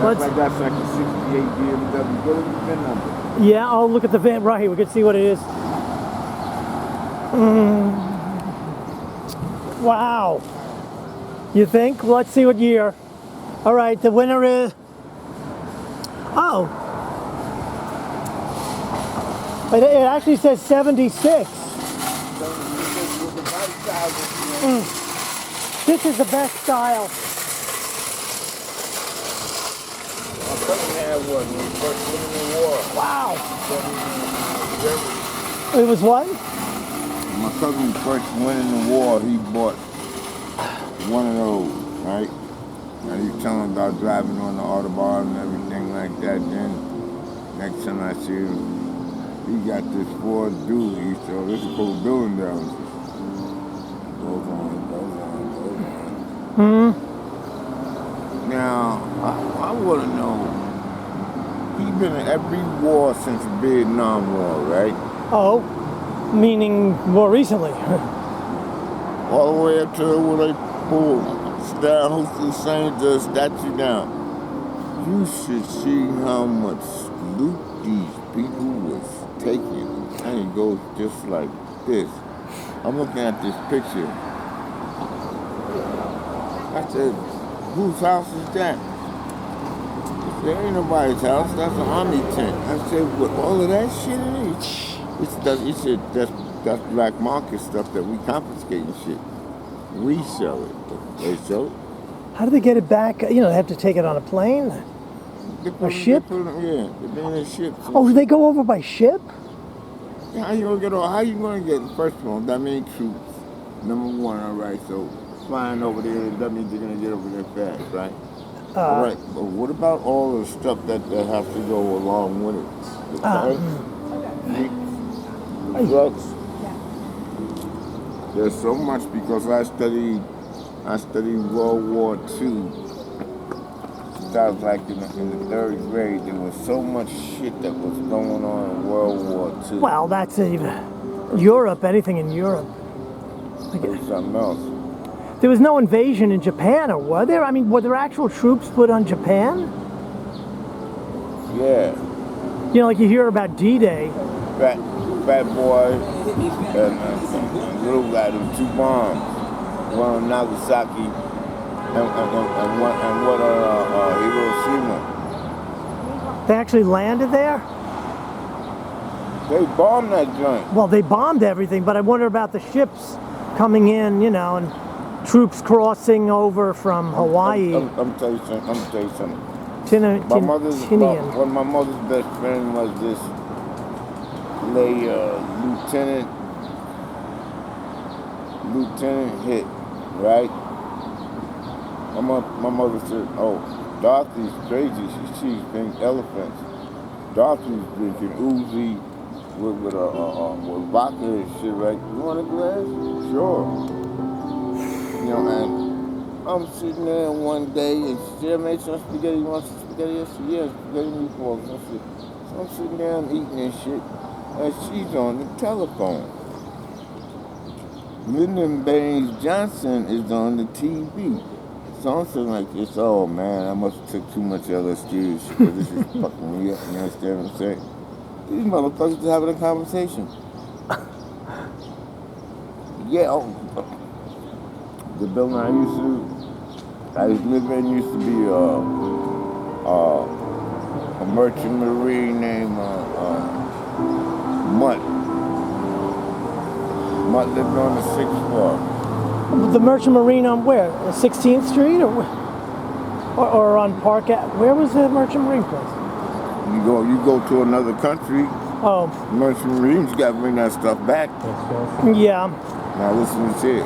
Let's, That's like a 68 BMW. Go to the VIN number. yeah, I'll look at the VIN right here. We can see what it is. Wow. You think? Let's see what year. All right, the winner is... Oh. It actually says 76. This is the best style. My cousin had one when he first went in the war. Wow. It was what? My cousin first went in the war, he bought one of those, right? And he was telling about driving on the Autobahn and everything like that. Then next time I see him, he got this Ford Dually, so this is cool building down. Goes on. Now, I want to know, he's been in every war since the Vietnam War, right? Oh, meaning more recently. All the way up to where they pulled Saddam Hussein's statue down. You should see how much loot these people was taking. And it goes just like this. I'm looking at this picture. I said, whose house is that? There ain't nobody's house. That's an army tent. I said, with all of that shit in it? He said, that's black market stuff that we confiscate and shit. We sell it. They sell it. How do they get it back? You know, they have to take it on a plane? A ship? They bring in ships. Oh, do they go over by ship? Yeah, how you gonna get, first of all, that many troops, number one, all right, so flying over there, that means they're gonna get over there fast, right? All right, but what about all the stuff that has to go along with it? The drugs. There's so much because I studied World War II. I was like in the third grade. There was so much shit that was going on in World War II. Well, that's Europe, anything in Europe. There's something else. There was no invasion in Japan, or were there? I mean, were there actual troops put on Japan? Yeah. You know, like you hear about D-Day. Fat Boy and Little Guy, them two bombs. One on Nagasaki and one Hiroshima. They actually landed there? They bombed that joint. Well, they bombed everything, but I wonder about the ships coming in, you know, and troops crossing over from Hawaii. I'm gonna tell you something. Tinian. One of my mother's best friend was this Lieutenant Hit, right? My mother said, "Oh, Dorothy's crazy. She sees pink elephants. Dorothy's drinking Uzi with vodka and shit, right? You want a glass? Sure." You know, and I'm sitting there one day and she said, "I made some spaghetti. You want some spaghetti?" I said, "Yeah, spaghetti meatballs." I said, so I'm sitting there, I'm eating and shit, and she's on the telephone. Lyndon Baines Johnson is on the TV. So I'm sitting like this, oh man, I must have took too much LSD because this is fucking me up, you understand what I'm saying? These motherfuckers are having a conversation. Yeah, the building I used to live in used to be a merchant marine named Mutt. Mutt lived on the 6th floor. The Merchant Marine on where? 16th Street or on Park Ave? Where was the Merchant Marine place? You go to another country. Oh. Merchant Marines got to bring that stuff back. Yeah. Now listen to this.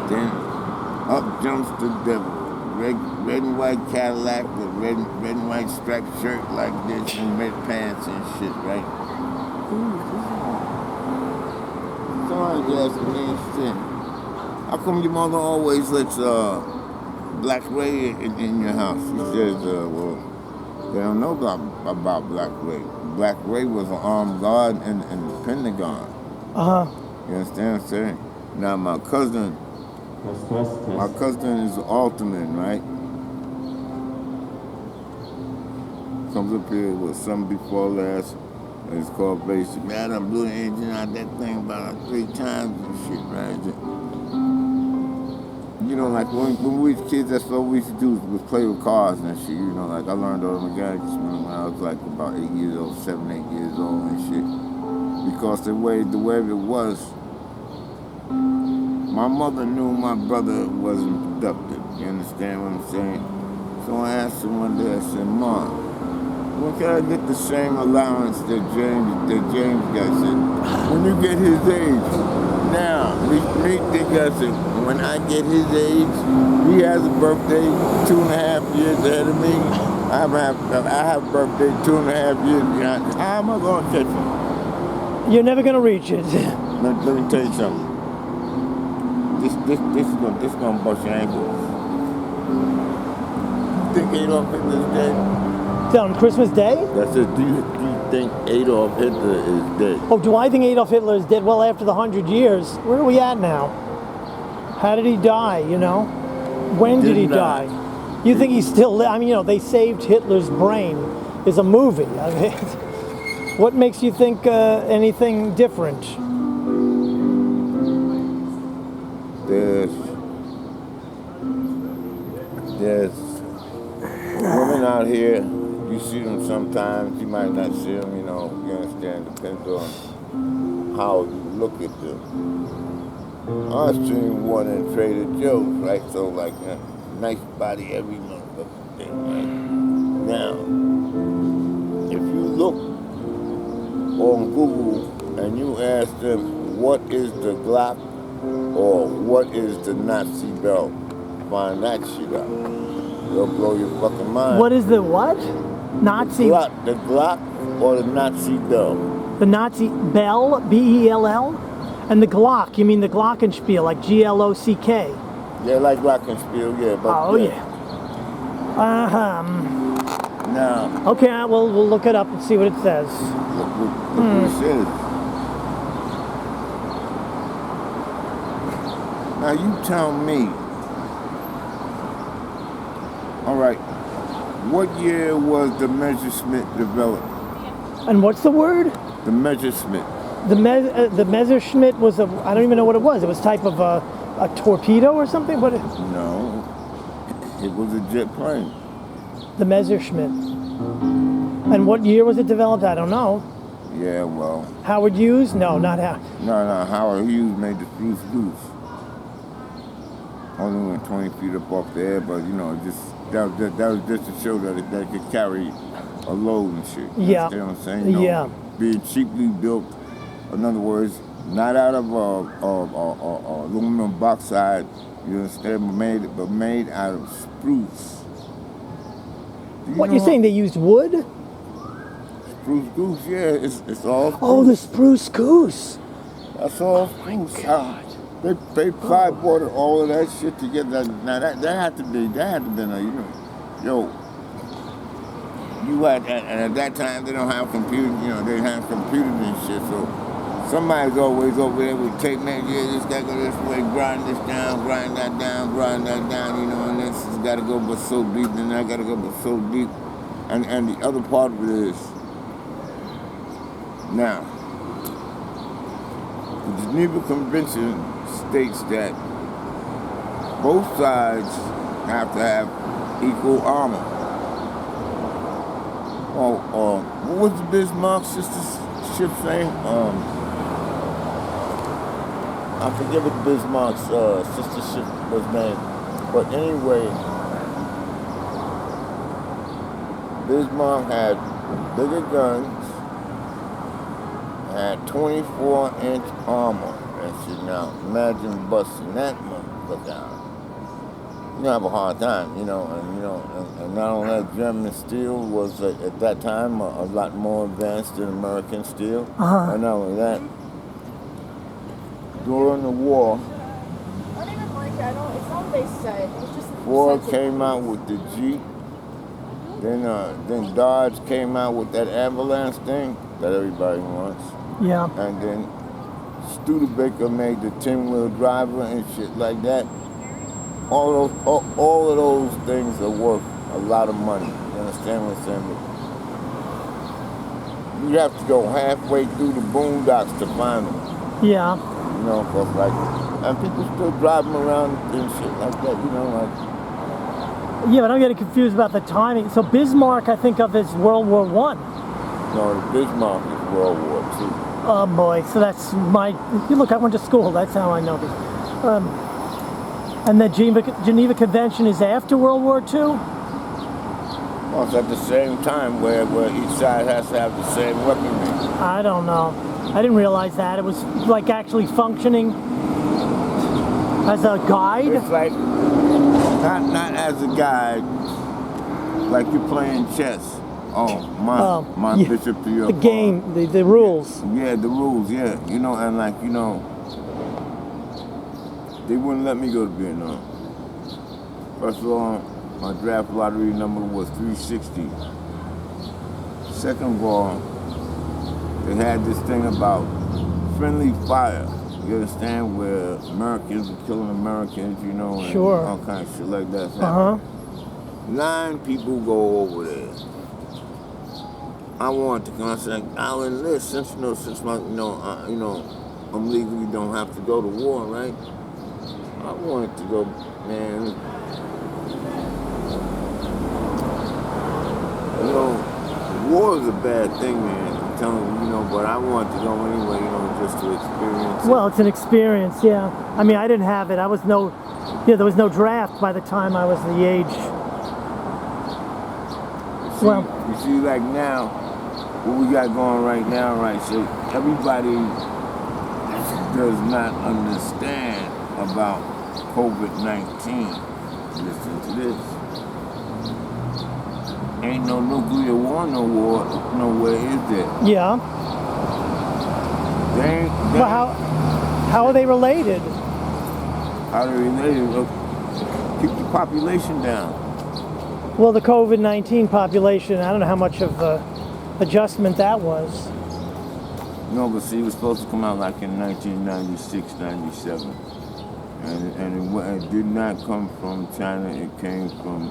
Then up jumps the devil. Red and white Cadillac with red and white striped shirt like this and red pants and shit, right? Somebody asking me shit. How come your mother always lets Black Ray in your house? She says, well, they don't know about Black Ray. Black Ray was an armed guard in the Pentagon. You understand what I'm saying? Now my cousin is an Alderman, right? comes up here with something before last, and it's called basic. Man, I'm doing the engine out that thing about 3 times and shit, right? You know, like when we was kids, that's what we used to do was play with cars and shit. You know, like I learned all the mechanics when I was like about 8 years old, 7, 8 years old and shit. Because the way it was, my mother knew my brother wasn't productive. You understand what I'm saying? So I asked her one day, I said, Mom, when can I get the same allowance that James got? I said, when you get his age. Now, me think I said, when I get his age, he has a birthday 2.5 years ahead of me. I have a birthday 2.5 years behind. How am I going to catch him? You're never going to reach it. Let me tell you something. This gonna bust your ankles. You think Adolf Hitler's dead? Is that on Christmas Day? That's it. Do you think Adolf Hitler is dead? Oh, do I think Adolf Hitler is dead? Well, after the 100 years, where are we at now? How did he die, you know? When did he die? You think he's still, I mean, you know, they saved Hitler's brain is a movie. I mean, what makes you think anything different? There's women out here, you see them sometimes, you might not see them, you know, you understand, depends on how you look at them. I seen one in Trader Joe's, right, so like a nice body every motherfucking thing, right? Now, if you look on Google and you ask them, what is the Glock or what is the Nazi belt? Find that shit out. It'll blow your fucking mind. What is the what? Nazi? The Glock or the Nazi belt? The Nazi bell, B-E-L-L? And the Glock, you mean the Glockenspiel, like G-L-O-C-K? Yeah, like Glockenspiel, yeah. But oh, yeah. Now. Okay, we'll look it up and see what it says. Look what it says. Now you tell me, all right, what year was the Messerschmitt developed? And what's the word? The Messerschmitt. The Messerschmitt was I don't even know what it was. It was type of a torpedo or something? What? No, it was a jet plane. The Messerschmitt. And what year was it developed? I don't know. Yeah, well. Howard Hughes? No, not Howard. No, Howard Hughes made the Spruce Goose. Only went 20 feet up off the air, but you know, that was just to show that it could carry a load and shit. Yeah. You know what I'm saying? You know, yeah. Being cheaply built, in other words, not out of aluminum bauxite, you understand, but made out of spruce. What, you're saying they used wood? Spruce goose, yeah, it's all spruce. Oh, the spruce goose. That's all spruce. Oh my God. They five-boarded all of that shit together. Now that had to be, you know, yo, you had, and at that time they don't have computers, you know, they have computers and shit, so somebody's always over there with tape measure, yeah, this guy go this way, grind this down, grind that down, you know, and this has got to go but so deep, and that got to go but so deep. And the other part of it is, now, the Geneva Convention states that both sides have to have equal armor. What was the Bismarck ship's name? I forget what Bismarck's sister ship was named. But anyway, Bismarck had bigger guns, had 24-inch armor. And shit. Now, imagine busting that motherfucker out. You have a hard time, you know, and not only that, German steel was at that time a lot more advanced than American steel. And not only that, during the war, I don't even like it. It's not what they said. It's just Ford came out with the Jeep. Then Dodge came out with that Avalanche thing that everybody wants. Yeah. And then Studebaker made the 10-wheel driver and shit like that. All of those things are worth a lot of money. You understand what I'm saying? you have to go halfway through the boondocks to find them. Yeah. You know, 'cause like, and people still drive them around and shit like that. You know, like. Yeah, but I'm getting confused about the timing. So Bismarck, I think of as World War I. No, the Bismarck is World War II. Oh boy, so that's my. You look, I went to school. That's how I know this. And the Geneva Convention is after World War II. Well, it's at the same time where each side has to have the same weaponry. I don't know. I didn't realize that. It was like actually functioning as a guide. It's like not as a guide, like you're playing chess. Oh, my yeah, bishop to your the pawn. game, the rules. Yeah, the rules. Yeah, you know, and like you know, they wouldn't let me go to Vietnam. First of all, my draft lottery number was 360. Second of all, they had this thing about friendly fire. You understand, where Americans are killing Americans, you know, and Sure. all kinds of shit like that. Uh-huh. 9 people go over there. I wanted to go. I said, I'll enlist since my, I'm legally don't have to go to war, right? I wanted to go, man. You know, war is a bad thing, man. I'm telling you, you know, but I wanted to go anyway, you know, just to experience it. Well, it's an experience, yeah. I mean, I didn't have it. There was no draft by the time I was the age. You see, like now, what we got going right now, right? So everybody does not understand about COVID-19. Listen to this. Ain't no nuclear war nowhere, is there? Yeah. Well, how are they related? How are they related? Well, keep the population down. Well, the COVID-19 population, I don't know how much of adjustment that was. No, but see, it was supposed to come out like in 1996, 97. And it did not come from China, it came from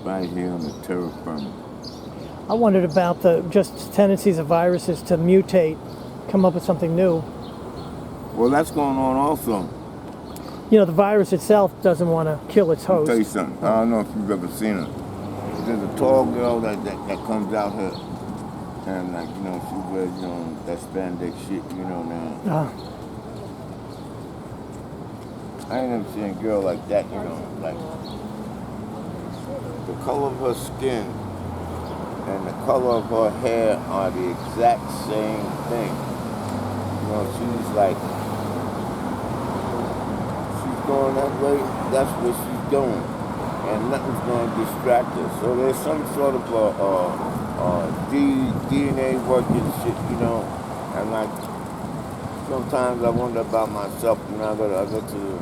right here on the terra firma. I wondered about the just tendencies of viruses to mutate, come up with something new. Well, that's going on also. You know, the virus itself doesn't want to kill its host. I'll tell you something. I don't know if you've ever seen her. There's a tall girl that comes out here, and like, you know, she wears, you know, that spandex shit, you know, now. I ain't never seen a girl like that, you know, like the color of her skin and the color of her hair are the exact same thing. You know, she's going that way, that's what she's doing. And nothing's going to distract her. So there's some sort of DNA working shit, you know. And like, sometimes I wonder about myself when I go to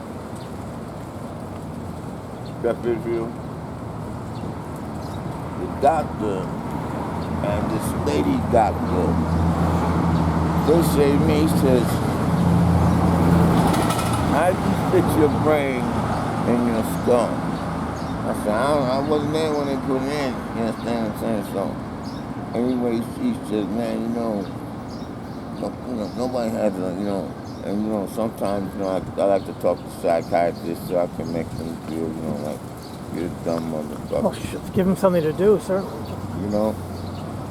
Beth Israel. The doctor and this lady doctor, they say to me, he says, how do you fit your brain in your skull? I said, I wasn't there when they put it in, you understand what I'm saying? So, anyway, he says, man, you know, nobody has a, you know, and you know, sometimes, you know, I like to talk to psychiatrists so I can make them feel, you know, like, you're a dumb motherfucker. Well, give them something to do, certainly. You know?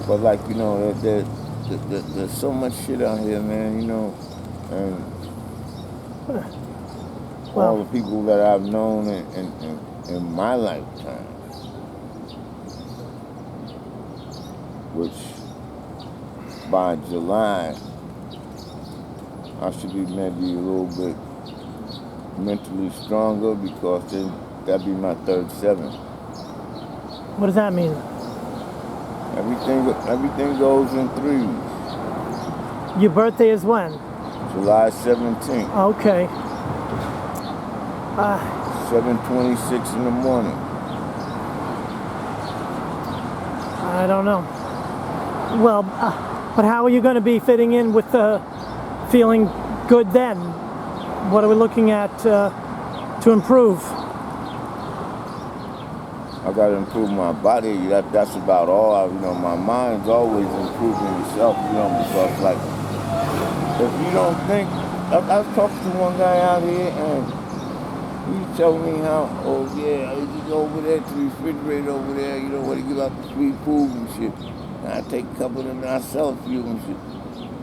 But like, you know, there's so much shit out here, man, you know, and all the people that I've known in my lifetime, which by July, I should be maybe a little bit mentally stronger because then that'd be my third 7. What does that mean? Everything goes in 3s. Your birthday is when? July 17th. Okay. 7:26 in the morning. I don't know. Well, but how are you going to be fitting in with feeling good then? What are we looking at to improve? I gotta improve my body. That's about all. My mind's always improving yourself. Because like if you don't think, I was talking to one guy out here and he told me how, oh yeah, I just go over there to the refrigerator over there, where they give out the free food and shit. And I take a couple of them and I sell it to you and shit.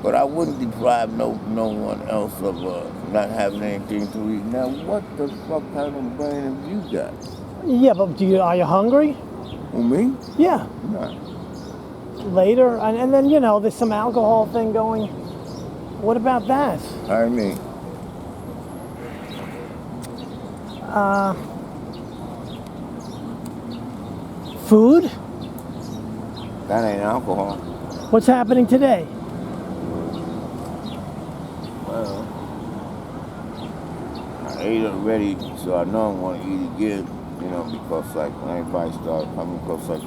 But I wouldn't deprive no one else of not having anything to eat. Now, what the fuck kind of brain have you got? Yeah, but are you hungry? Who, me? Yeah. Nah. Later, and then there's some alcohol thing going. What about that? I mean, Food? that ain't alcohol. What's happening today? Well, I ate already, so I know I'm gonna eat again. Because like when everybody started coming, because like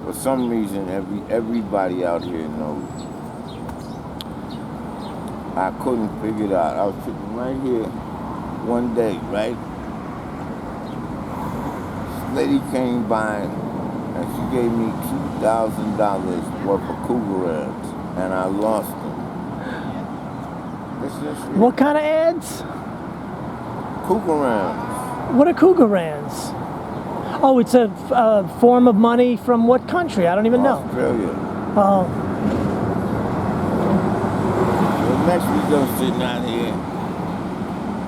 for some reason everybody out here knows. I couldn't figure it out. I was sitting right here one day, right? This lady came by and she gave me $2,000 worth of cougarans, and I lost them. What kind of ads? Cougarans. What are cougarans? Oh, it's a form of money from what country? I don't even know. Australia. Oh. Next week I'm sitting out here,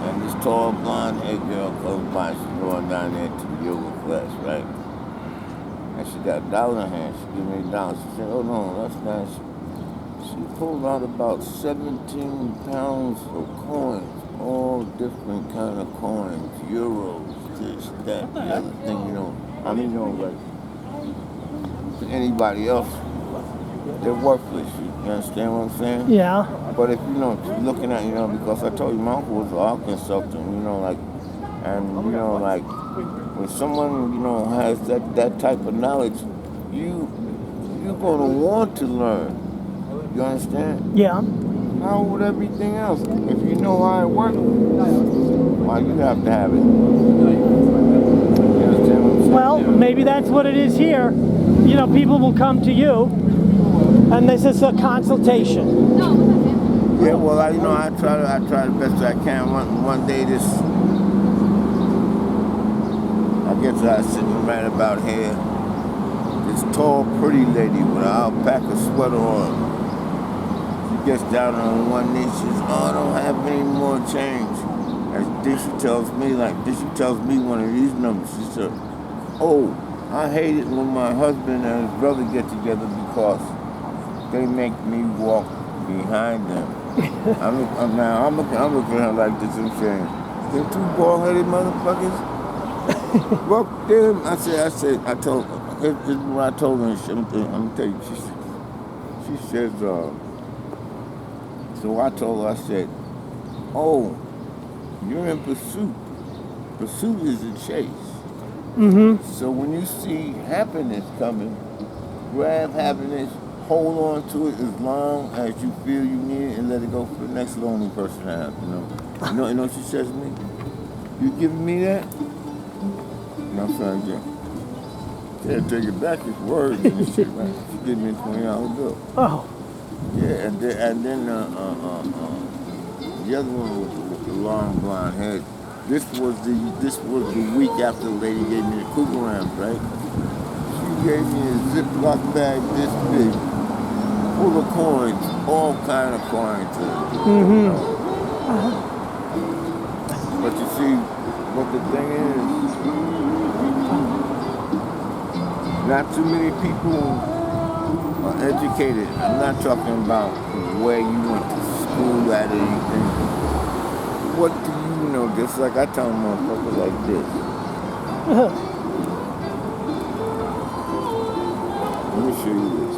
and this tall blonde-haired girl comes by. She's going down there to the yoga class, right? And she got $1 in her hand. She gave me $1. She said, "Oh no, that's nice." She pulled out about 17 pounds of coins, all different kind of coins, euros, this, that, the other thing. Like to anybody else, they're worthless. You understand what I'm saying? Yeah. But if looking at, because I told you my uncle was an art consultant, like when someone, has that type of knowledge, you're gonna want to learn. You understand? Yeah. How would everything else? If you know how it works, why you have to have it? You understand what I'm saying? Well, maybe that's what it is here. People will come to you, and this is a consultation. Yeah, well, I try the best I can. One day I guess I was sitting right about here. This tall, pretty lady with an alpaca sweater on. She gets down on one knee. She says, "Oh, I don't have any more change." And then she tells me one of these numbers. She said, "Oh, I hate it when my husband and his brother get together because they make me walk behind them." I'm looking at her like this and saying, "Them two bald-headed motherfuckers, fuck them." I told her, this is what I told her. I'm gonna tell you. She says, so I told her, I said, "Oh, you're in pursuit. Pursuit is a chase. Mm-hmm. So when you see happiness coming, grab happiness, hold on to it as long as you feel you need it, and let it go for the next lonely person to have, You know what she says to me? You giving me that?" I'm saying, "Yeah. Can't take it back, it's words and shit, man." She gave me a $20 bill. Oh. Yeah, and then the other one with the long blonde head. This was the week after the lady gave me the cougarams, right? She gave me a Ziploc bag this big, full of coins, all kind of coins. Mm-hmm. But you see, what the thing is, not too many people are educated. I'm not talking about where you went to school at or anything. What do you know? Just like I tell motherfuckers like this. Let me show you this.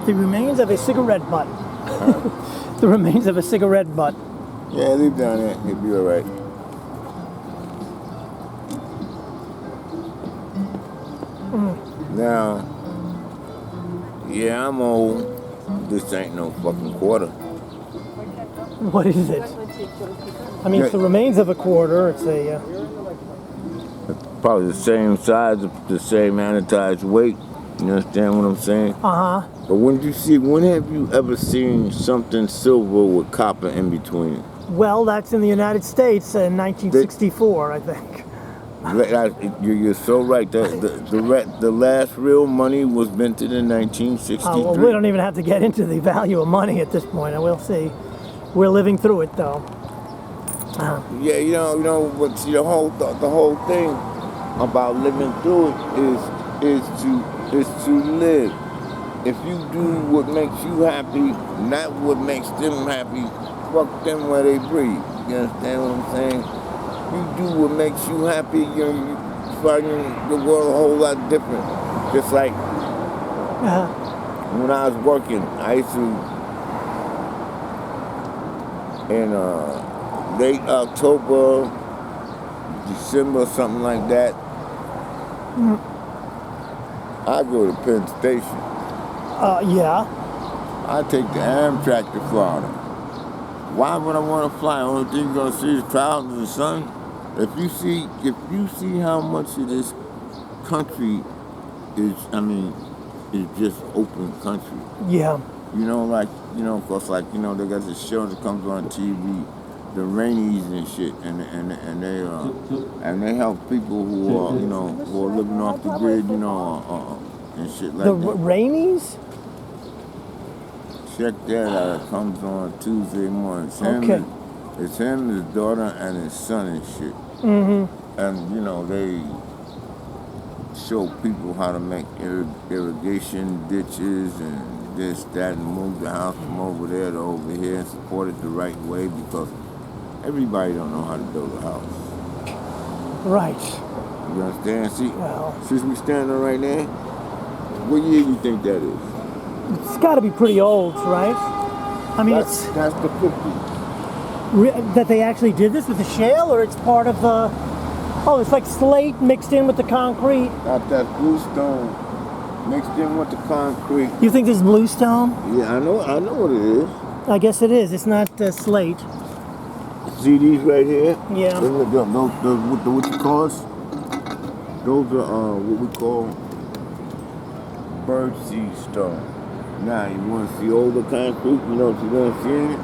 The remains of a cigarette butt. The remains of a cigarette butt. Yeah, leave down there. He'll be all right. Now, yeah, I'm old. This ain't no fucking quarter. What is it? I mean, it's the remains of a quarter. It's a. Probably the same size, the same anodized weight. You understand what I'm saying? Uh huh. But when have you ever seen something silver with copper in between it? Well, that's in the United States in 1964, I think. You're so right. The last real money was minted in 1963. Well, we don't even have to get into the value of money at this point. I will see. We're living through it, though. Yeah, you know, but see, the whole thing about living through it is to live. If you do what makes you happy, not what makes them happy, fuck them where they breathe. You understand what I'm saying? You do what makes you happy, you find the world a whole lot different. Just like when I was working, I used to, in late October, December, something like that, I go to Penn Station. Yeah. I take the Amtrak to Florida. Why would I want to fly? Only thing you're gonna see is clouds and the sun. If you see how much of this country is just open country. Yeah. You know, like, of course, like, they got this show that comes on TV, the Rainies and shit, and they help people who are living off the grid, and shit like The that. Rainies? Check that out. It comes on Tuesday morning. It's him, his daughter, and his son and shit. Mm-hmm. And, they show people how to make irrigation ditches and this, that, and move the house from over there to over here and support it the right way because everybody don't know how to build a house. Right. You understand? See, Well, since we standing right now, what year you think that is? it's got to be pretty old, right? I mean, That's the 50s. That they actually did this with the shale, or it's part of the... Oh, it's like slate mixed in with the concrete. Got that bluestone mixed in with the concrete. You think this is bluestone? Yeah, I know what it is. I guess it is. It's not slate. See these right here? Yeah. Those what you call us? Those are what we call birdseed stone. Now, you want to see older concrete? You know what you're going to see in it?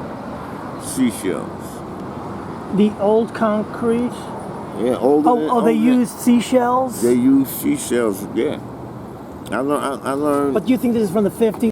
Seashells. The old concrete? Yeah, older. They used seashells? They use seashells, yeah. I learned. But you think this is from the 50s